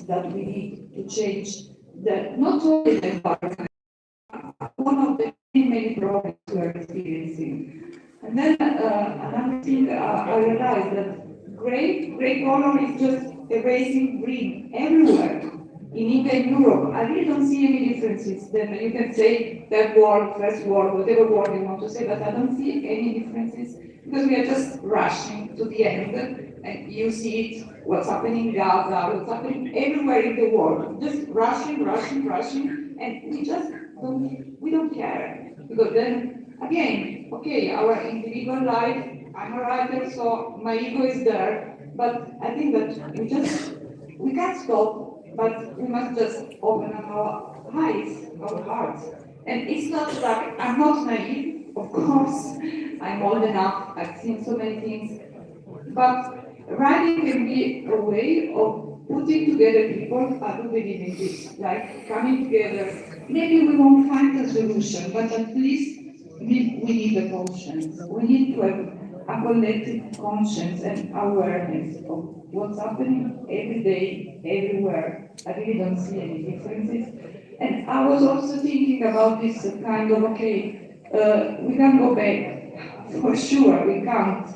that we need to change not only the environment, one of the many problems we are experiencing. And then another thing I realized that gray color is just erasing green everywhere. In India and Europe, I really don't see any differences. Then you can say third world, first world, whatever word you want to say, but I don't see any differences because we are just rushing to the end. And you see it, what's happening in Gaza, what's happening everywhere in the world. Just rushing, and we don't care. Because then, again, okay, our individual life, I'm a writer, so my ego is there, but I think that we can't stop, but we must just open up our eyes, our hearts. And it's not like, I'm not naive, of course, I'm old enough, I've seen so many things, but writing can be a way of putting together people who believe in this, like coming together. Maybe we won't find a solution, but at least we need a conscience. We need to have a collective conscience and awareness of what's happening every day, everywhere. I really don't see any differences. And I was also thinking about this kind of, we can go back. For sure, we can't.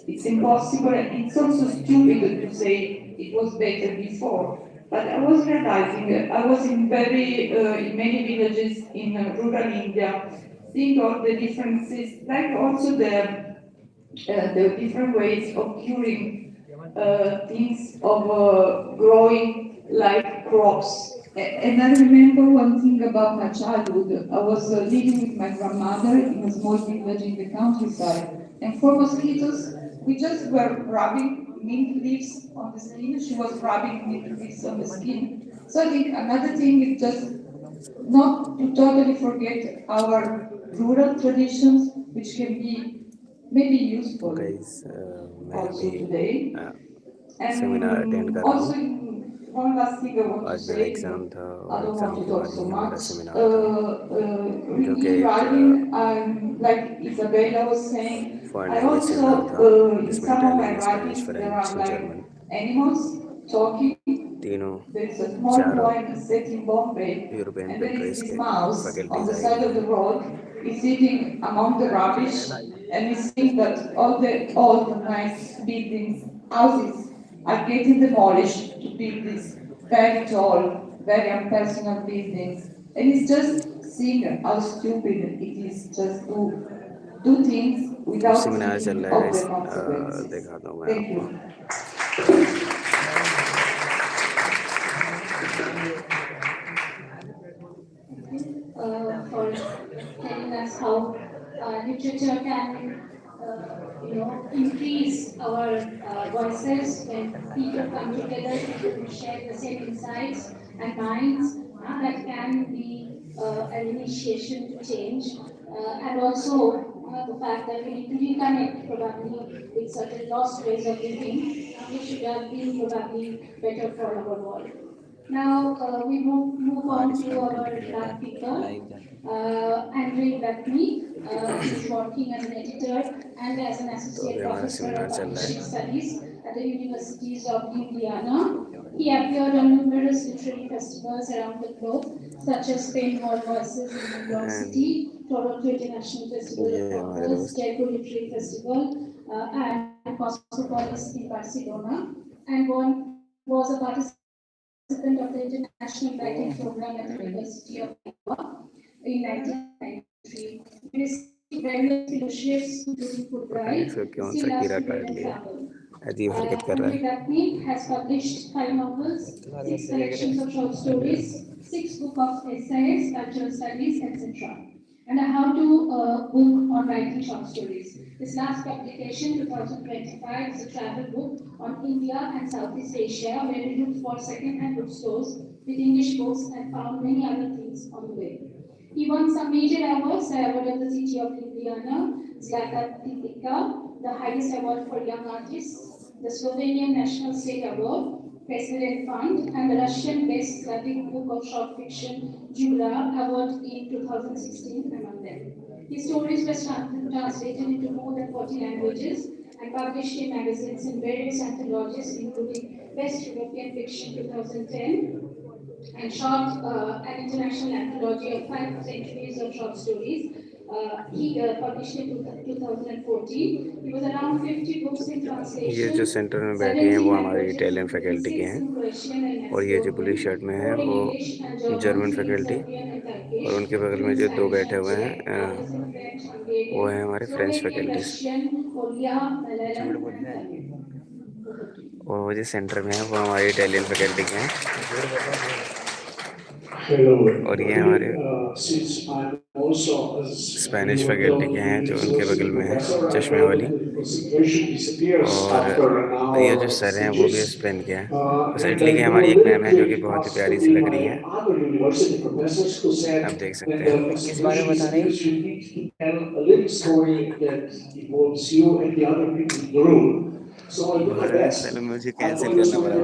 It's impossible, and it's also stupid to say it was better before. But I was realizing, I was in in many villages in rural India, seeing all the differences, like also the different ways of curing things, of growing like crops. And I remember one thing about my childhood. I was living with my grandmother in a small village in the countryside, and for mosquitoes, we just were rubbing mint leaves on the skin. She was rubbing mint leaves on the skin. So I think another thing is just not to totally forget our rural traditions, which can be maybe useful guys, also मैं today. अभी seminar attend कर रहा Also, हूँ। one last thing I want to आज मेरा say, exam था I और don't want exam to के talk बाद so ही हमारा much. सेमिनार था, जो कि Really एक writing, like Isabella was saying, foreign I language seminar also, था, in जिसमें some of my Italian, Spanish, writings, there French, are like German animals talking. तीनों There's a small चारों poem set in Bombay, European and there is countries this के mouse on faculties the I side हुई of the हैं। road. He's sitting among the rubbish, and he's seeing that all the old, nice buildings, houses, are getting demolished to build these very tall, very impersonal buildings. And he's just seeing how stupid it is just to do things अब without seminar चल thinking रहा है of guys, the consequences. दिखाता हूँ मैं Thank आपको। you. For telling us how literature can, increase our voices when people come together, people who share the same insights and minds. That can be an initiation to change, and also the fact that we need to reconnect probably with certain lost ways of living, which should have been probably better for our world. Now we move on to our last speaker, Andre Batney. He's working as an editor and as an तो associate अभी हमारा professor seminar of चल रहा Asian है। Studies at the Universities of Indiana. He appeared on numerous literary festivals around the globe, such as Spain World Voices in New York City, Toronto International Festival ये of हमारे Authors, दोस्त Jaipur Literary Festival, and Cosmopolis in Barcelona, and one was a participant of the International Writing Program at the University of Iowa in 1993. He received various fellowships, including पता नहीं Fulbright, इसको क्यों सा still loves कीड़ा to read काट and लिया, travel. अजीब हरकत कर रहा Andre है। Batney has published 5 novels, 6 collections of short stories, 6 books of essays, cultural studies, etc. And a how-to book on writing short stories. His last publication, 2025, is a travel book on India and Southeast Asia, where he looked for second-hand bookstores with English books and found many other things on the way. He won some major awards, the award of the City of Ljubljana, Zlata Titica, the highest award for young artists, the Slovenian National State Award, President Fund, and the Russian Best Slavic Book of Short Fiction Jura Award in 2016 among them. His stories were translated into more than 40 languages and published in magazines in various anthologies, including Best European Fiction 2010, and an international anthology of 5 centuries of short stories. He published in 2014. He was around 50 books in translation. ये जो centre में बैठी हैं वो हमारी Italian faculty के हैं, और ये जो ब्लू शर्ट में है वो जर्मन फैकल्टी, और उनके बगल में जो दो बैठे हुए हैं वो हैं हमारे फ्रेंच फैकल्टीज। और वो जो सेंटर में है वो हमारी इटालियन फैकल्टी के हैं, और ये हमारे स्पेनिश फैकल्टी के हैं जो उनके बगल में है चश्मे वाली। और ये जो सर हैं वो भी स्पेन के हैं। उस इटली की हमारी एक मैम है जो कि बहुत ही प्यारी सी लग रही है, आप देख सकते हैं। किस बारे में बता रहे हैं? मुझे कैंसिल करना पड़ा।